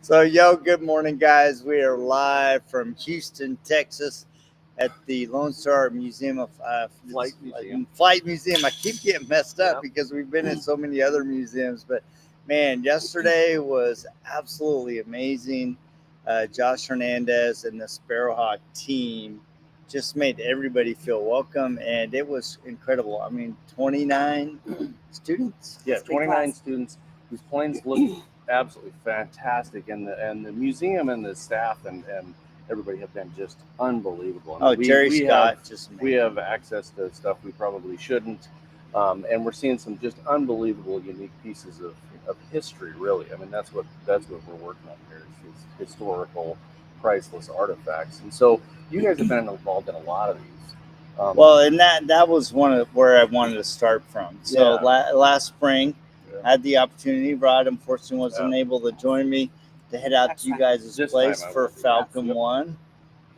So, yo, good morning, guys. We are live from Houston, Texas, at the Lone Star Museum of Flight Museum. I keep getting messed up because we've been in so many other museums, but man, yesterday was absolutely amazing. Josh Hernandez and the Sparrow Hawk team just made everybody feel welcome, and it was incredible. I mean, 29 students. Yeah, 29 students whose planes look absolutely fantastic, and the museum and the staff and everybody have been just unbelievable. I mean, Jerry Scott we have access to stuff we probably shouldn't, and we're seeing some just unbelievable, unique pieces of history. Really, I mean, that's what we're working on here is historical, priceless artifacts. And so you guys have been involved in a lot of these. Well, and that was one of where I wanted to start from. So last spring, I had the opportunity. Rod, unfortunately, wasn't able to join me to head out to you guys' place for Falcon 1.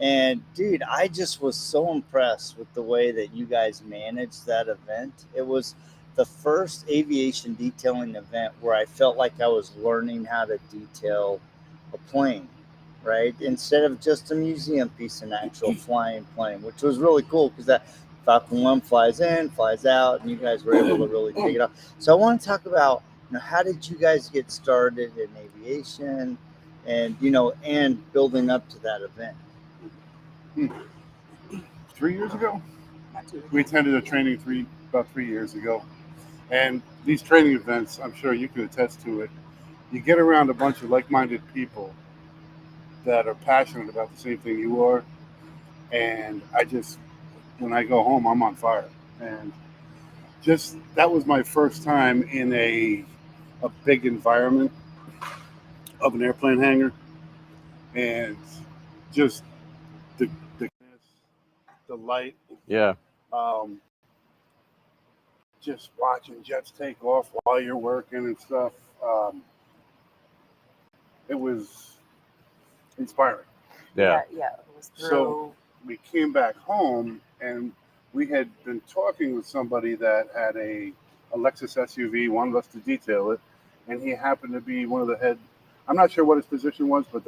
And, dude, I just was so impressed with the way that you guys managed that event. It was the first aviation detailing event where I felt like I was learning how to detail a plane, right? Instead of just a museum piece, an actual flying plane, which was really cool because that Falcon 1 flies in, flies out, and you guys were able to really take it off. So I want to talk about, how did you guys get started in aviation and, and building up to that event? 3 years ago? We attended a training about 3 years ago. And these training events, I'm sure you can attest to it, you get around a bunch of like-minded people that are passionate about the same thing you are. And when I go home, I'm on fire. And that was my first time in a big environment of an airplane hangar. And just the light. Yeah. Just watching jets take off while you're working and stuff. It was inspiring. Yeah. It was through. So we came back home and we had been talking with somebody that had a Lexus SUV, wanted us to detail it, and he happened to be one of the head. I'm not sure what his position was, but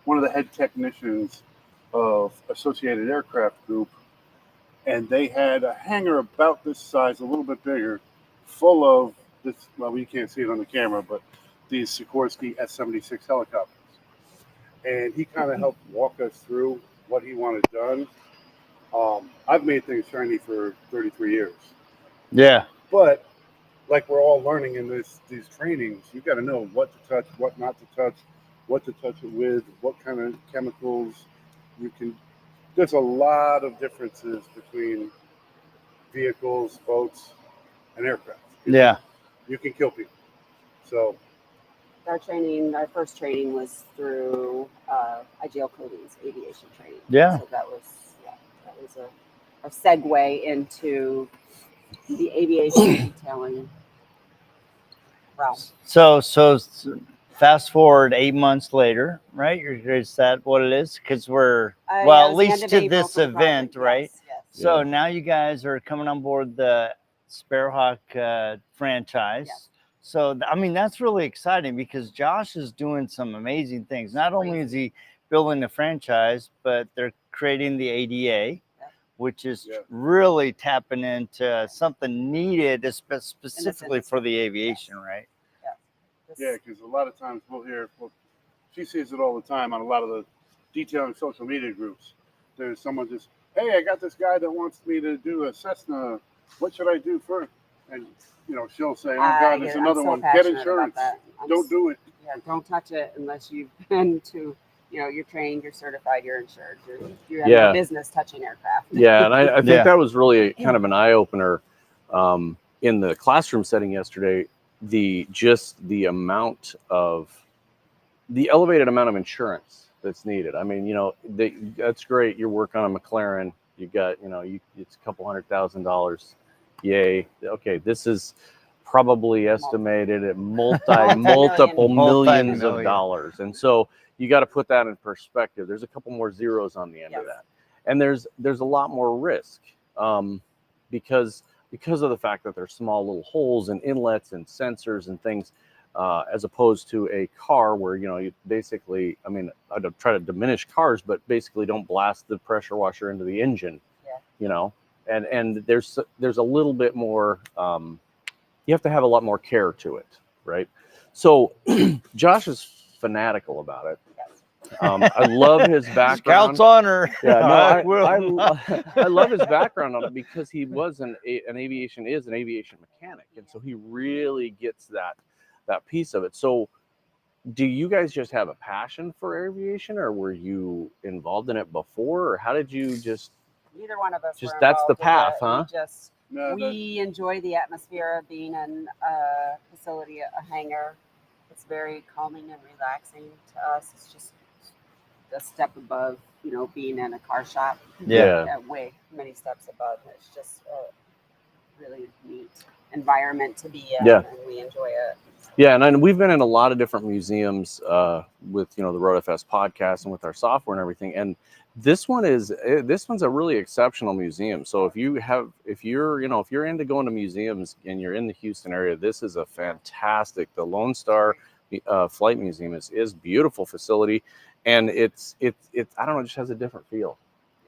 one of the head technicians of Associated Aircraft Group, and they had a hangar about this size, a little bit bigger, full of this. Well, we can't see it on the camera, but these Sikorsky S-76 helicopters. And he kind of helped walk us through what he wanted done. I've made things shiny for 33 years. Yeah. But like we're all learning in these trainings, you got to know what to touch, what not to touch, what to touch it with, what kind of chemicals you can. There's a lot of differences between vehicles, boats, and aircraft. Yeah. You can kill people. So our first training was through IGL Coatings aviation training. Yeah. So that was a segue into the aviation detailing realm. So fast forward 8 months later, right? Is that what it is? Because we're at least to this event, right? Yes. So now you guys are coming on board the Sparrow Hawk franchise. Yes. So I mean that's really exciting because Josh is doing some amazing things. Not only is he building the franchise, but they're creating the ADA, which is really tapping into something needed, specifically for the aviation, right? Yeah, because a lot of times she sees it all the time on a lot of the detailing social media groups. There's someone just, hey, I got this guy that wants me to do a Cessna. What should I do first? And, she'll say, oh, God, there's another one. Get insurance. Don't do it. Yeah, don't touch it unless you've been to, you're trained, you're certified, you're insured. You have no business touching aircraft. Yeah, and I think that was really kind of an eye-opener in the classroom setting yesterday. The elevated amount of insurance that's needed. I mean, that's great. You're working on a McLaren. You got, it's a couple $100,000. Yay. Okay. This is probably estimated at multiple millions of dollars. And so you got to put that in perspective. There's a couple more zeros on the end of that. And there's a lot more risk because of the fact that there's small little holes and inlets and sensors and things as opposed to a car where, you know, you basically, I mean, I don't try to diminish cars, but basically don't blast the pressure washer into the engine, you know, and there's a little bit more, you have to have a lot more care to it, right? So Josh is fanatical about it. I love his background. Scout's honor. Yeah, no, I I love his background on it because he was an aviation mechanic, and so he really gets that piece of it. So, do you guys just have a passion for aviation, or were you involved in it before, or how did you just? Neither one of us. Just were that's the involved path, with it. huh? We enjoy the atmosphere of being in a facility, a hangar. It's very calming and relaxing to us. It's just a step above, you know, being in a car shop. Way many steps above. It's just a really neat environment to be in, and we enjoy it. Yeah, and we've been in a lot of different museums with, you know, the RoadFS podcast and with our software and everything. And this one's a really exceptional museum. So if you're into going to museums and you're in the Houston area, this is a fantastic. The Lone Star Flight Museum is beautiful facility, and it's I don't know, it just has a different feel.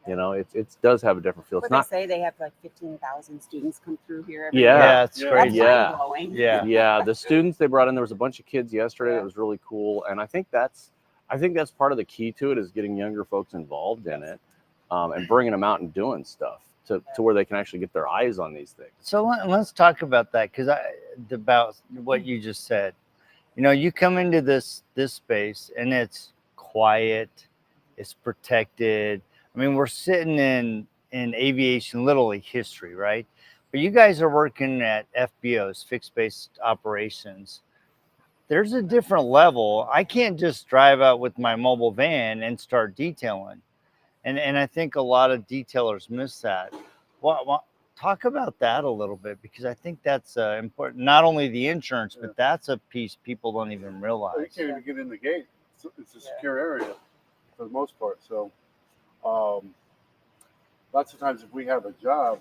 You know, it does have a different feel. They say they have like 15,000 students come through here every year. Yeah, it's great. That's mind-blowing. Yeah. The students they brought in, there was a bunch of kids yesterday. That was really cool, and I think that's part of the key to it is getting younger folks involved in it, and bringing them out and doing stuff to where they can actually get their eyes on these things. So let's talk about that, because about what you just said. You know, you come into this space and it's quiet, it's protected. I mean, we're sitting in aviation, literally history, right? But you guys are working at FBOs, fixed base operations. There's a different level. I can't just drive out with my mobile van and start detailing. And I think a lot of detailers miss that. Talk about that a little bit, because I think that's important. Not only the insurance, but that's a piece people don't even realize. You can't even get in the gate. It's a secure area for the most part. So lots of times if we have a job,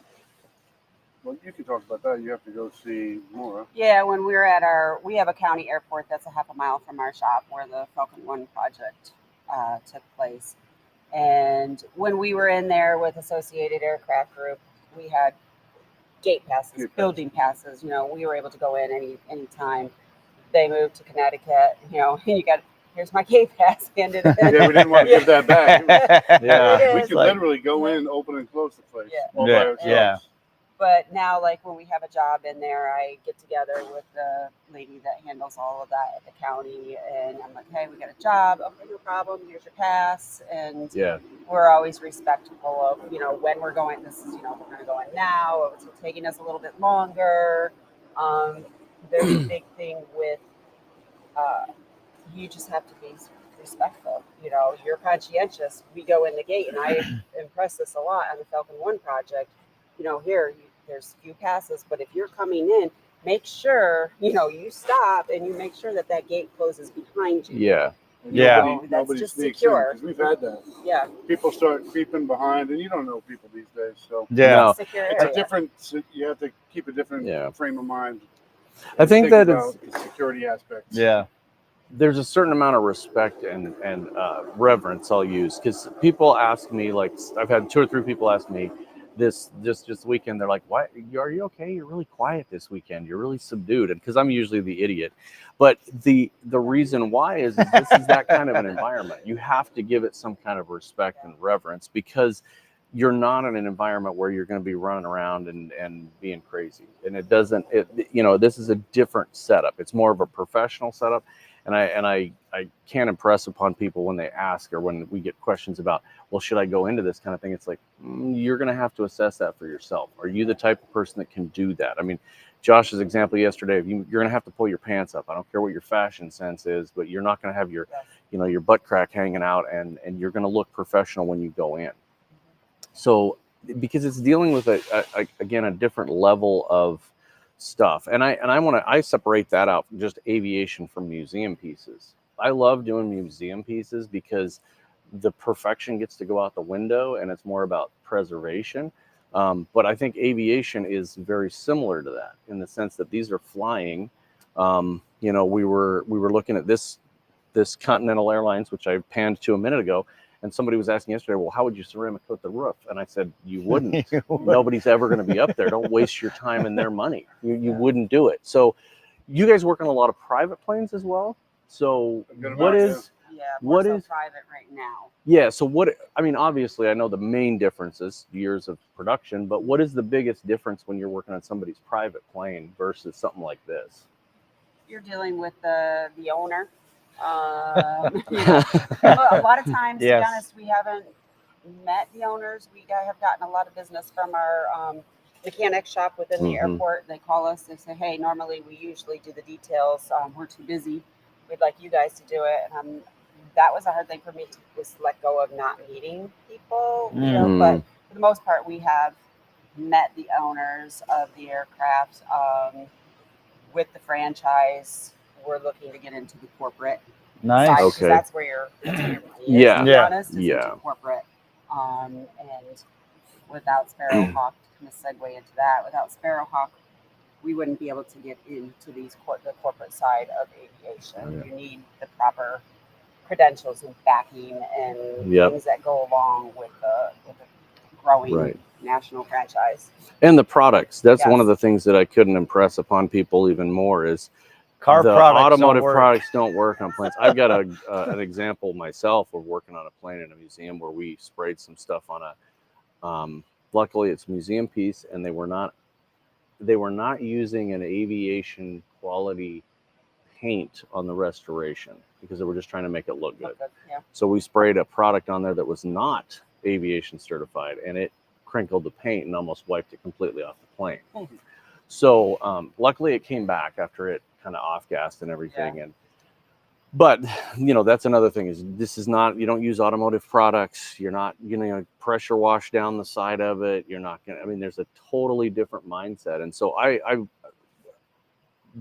well, you can talk about that. You have to go see Maura. Yeah, when we were at we have a county airport that's a half a mile from our shop where the Falcon 1 project took place. And when we were in there with Associated Aircraft Group, we had gate passes, building passes. You know, we were able to go in any time. They moved to Connecticut, you know, and here's my gate pass, handed in. Yeah, we didn't want to give that back. Yeah, we could literally go in, open and close the place. All by ourselves. Yeah. But now, like when we have a job in there, I get together with the lady that handles all of that at the county, and I'm like, hey, we got a job. Okay, no problem. Here's your pass. And we're always respectful of, you know, when we're going. This is, you know, we're going to go in now. It's taking us a little bit longer. There's a big thing with you just have to be respectful. You know, you're conscientious. We go in the gate, and I impress this a lot on the Falcon 1 project. You know, there's few passes, but if you're coming in, make sure, you know, you stop and you make sure that gate closes behind you. Nobody just sneaks secure. in, 'cause we've had that. Yeah. People start creeping behind, and you don't know people these days. So It's a different. You have to keep a different frame of mind. I think that it's the security aspects. Yeah. There's a certain amount of respect and reverence I'll use, because people ask me, like, I've had 2 or 3 people ask me this weekend. They're like, "Why are you okay? You're really quiet this weekend. You're really subdued." And because I'm usually the idiot, but the reason why is this is that kind of an environment. You have to give it some kind of respect and reverence, because you're not in an environment where you're going to be running around and being crazy. And this is a different setup. It's more of a professional setup. And I can't impress upon people when they ask, or when we get questions about, well, should I go into this kind of thing? It's like, you're going to have to assess that for yourself. Are you the type of person that can do that? I mean, Josh's example yesterday, you're going to have to pull your pants up. I don't care what your fashion sense is, but you're not going to have your butt crack hanging out, and you're going to look professional when you go in. So, because it's dealing with a different level of stuff, and I separate that out from just aviation from museum pieces. I love doing museum pieces because the perfection gets to go out the window, and it's more about preservation. But I think aviation is very similar to that, in the sense that these are flying. you know, we were looking at this Continental Airlines, which I panned to a minute ago, and somebody was asking yesterday, well, how would you ceramic coat the roof? And I said, you wouldn't. Nobody's ever going to be up there. Don't waste your time and their money. You wouldn't do it. So you guys work on a lot of private planes as well. So what is private right now? Yeah. So I mean, obviously I know the main difference is years of production, but what is the biggest difference when you're working on somebody's private plane versus something like this? You're dealing with the owner. A lot of times, to be honest, we haven't met the owners. We have gotten a lot of business from our mechanic shop within the airport. They call us. They say, hey, normally we usually do the details. We're too busy. We'd like you guys to do it. And that was a hard thing for me to just let go of not meeting people. You know, but for the most part, we have met the owners of the aircraft. With the franchise, we're looking to get into the corporate side, because that's where your money is, to be honest, is into corporate. And without Sparrow Hawk, to kind of segue into that, without Sparrow Hawk, we wouldn't be able to get into the corporate side of aviation. You need the proper credentials and backing and things that go along with the growing national franchise. And the products. That's one of the things that I couldn't impress upon people even more is automotive products don't work on planes. I've got an example myself of working on a plane in a museum where we sprayed some stuff on a luckily it's a museum piece, and they were not using an aviation quality paint on the restoration because they were just trying to make it look good. So we sprayed a product on there that was not aviation certified, and it crinkled the paint and almost wiped it completely off the plane. So luckily it came back after it kind of off-gassed and everything. But you know, that's another thing, is this is not, you don't use automotive products. You're not gonna pressure wash down the side of it. You're not gonna, I mean, there's a totally different mindset. And so I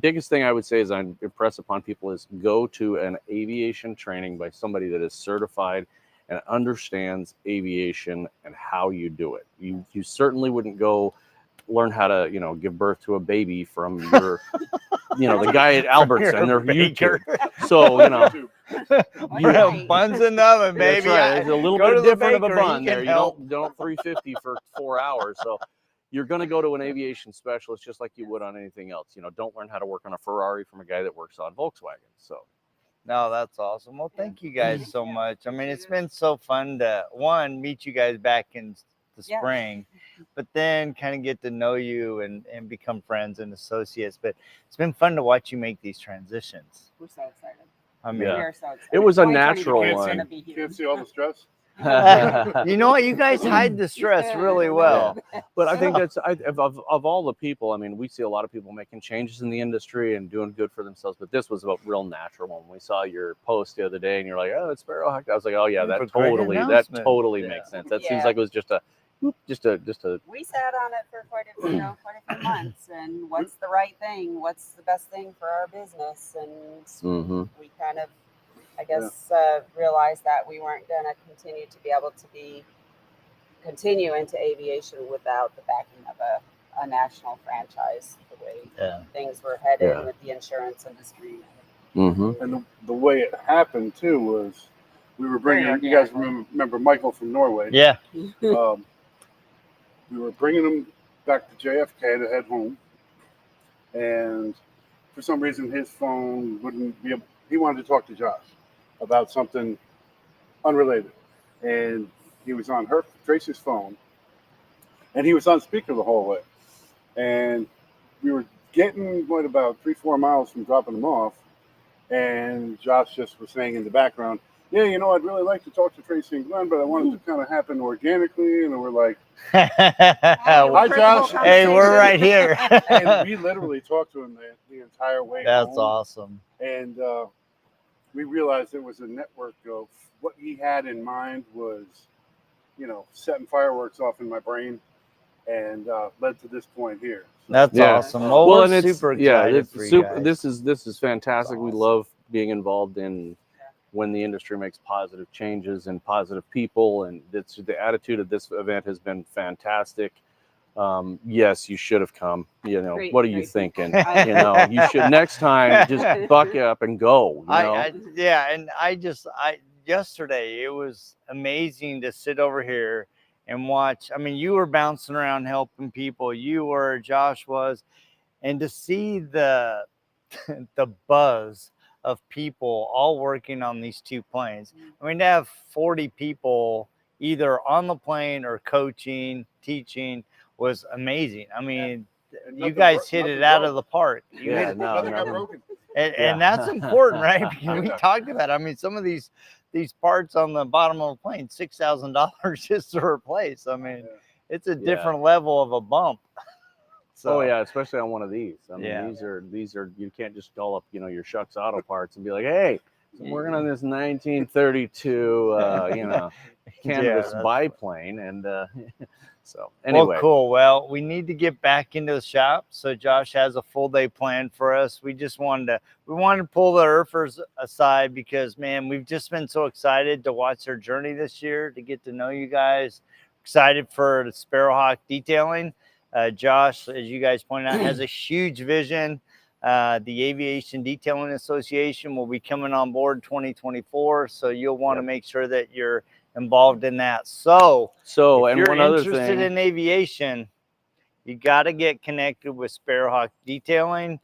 biggest thing I would say is I impress upon people is go to an aviation training by somebody that is certified and understands aviation and how you do it. You certainly wouldn't go learn how to, you know, give birth to a baby from your, you know, the guy at Albert's and their YouTube. So, you know, you have buns in the oven, baby. Right. It's a little bit different of a bun there. You don't 350 for 4 hours. So you're going to go to an aviation specialist just like you would on anything else. You know, don't learn how to work on a Ferrari from a guy that works on Volkswagen. So. No, that's awesome. Well, thank you guys so much. I mean, it's been so fun to, meet you guys back in the spring, but then kind of get to know you and become friends and associates. But it's been fun to watch you make these transitions. We're so excited. I mean, we're so excited. It was a natural one. Can't see all the stress. You know what? You guys hide the stress really well. But I think that's of all the people. I mean, we see a lot of people making changes in the industry and doing good for themselves. But this was a real natural one. We saw your post the other day, and you're like, "Oh, it's Sparrow Hawk." I was like, "Oh yeah, that totally makes sense." That seems like it was just a. We sat on it for quite a few months, and what's the right thing? What's the best thing for our business? And we kind of, I guess, realized that we weren't going to continue to be able to continue into aviation without the backing of a national franchise, the way things were headed with the insurance industry. And the way it happened too was we were bringing, you guys remember Michael from Norway? Yeah. We were bringing him back to JFK to head home, and for some reason his phone wouldn't be able, he wanted to talk to Josh about something unrelated, and he was on Tracy's phone, and he was on speaker the whole way, and we were getting about 3-4 miles from dropping him off, and Josh just was saying in the background, "Yeah, you know, I'd really like to talk to Tracy and Glenn, but I want it to kind of happen organically." And we're like, "Hi, Josh. Hey, we're right here." And we literally talked to him the entire way. That's home. awesome. And we realized it was a network of what he had in mind was, you know, setting fireworks off in my brain, and led to this point here. So, that's awesome. Well, and it's super excited for you guys. This is fantastic. Awesome. We love being involved in when the industry makes positive changes and positive people, and it's the attitude of this event has been fantastic. Yes, you should have come. You know, Great, what are you great. thinking? You know, you should next time just buck up and go. You know? And yesterday it was amazing to sit over here and watch. I mean, you were bouncing around helping people. Josh was, and to see the the buzz of people all working on these two planes. I mean, to have 40 people either on the plane or coaching, teaching was amazing. I mean, you guys hit it out of the park. Nothing got broken. And that's important, right? Because we talked about it. I mean, some of these parts on the bottom of the plane, $6,000 just to replace. I mean, it's a different level of a bump. So, especially on one of these. I mean, these are you can't just call up, your Shucks Auto Parts and be like, hey, I'm working on this 1932, canvas biplane, and so anyway. Well, cool. Well, we need to get back into the shop. So Josh has a full day planned for us. We wanted to pull the Urfers aside because, man, we've just been so excited to watch their journey this year, to get to know you guys. Excited for the Sparrow Hawk Detailing. Josh, as you guys pointed out, has a huge vision. The Aviation Detailing Association will be coming on board 2024. So you'll want to make sure that you're involved in that. So if and you're one other interested thing in aviation, you got to get connected with Sparrow Hawk Detailing.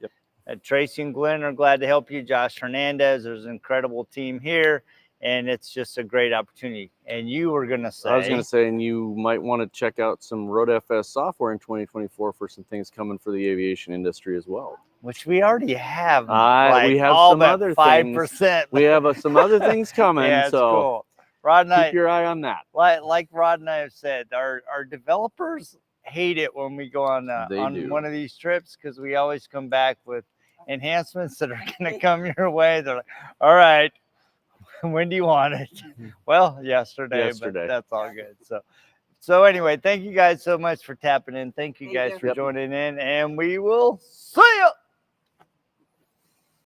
Tracy and Glenn are glad to help you. Josh Hernandez, there's an incredible team here, and it's just a great opportunity. And you were going to say... I was going to say, and you might want to check out some RoadFS software in 2024 for some things coming for the aviation industry as well. Which we already have. We have some other 5%. Things. We have some other things coming. Yeah, it's cool. Rod and keep your eye on that. Like Rod and I have said, our developers hate it when we go on one of these trips, because we always come back with enhancements that are going to come your way. They're like, all right, when do you want it? Well, yesterday. But that's all good. So anyway, thank you guys so much for tapping in. Thank you guys for joining in, and we will see you.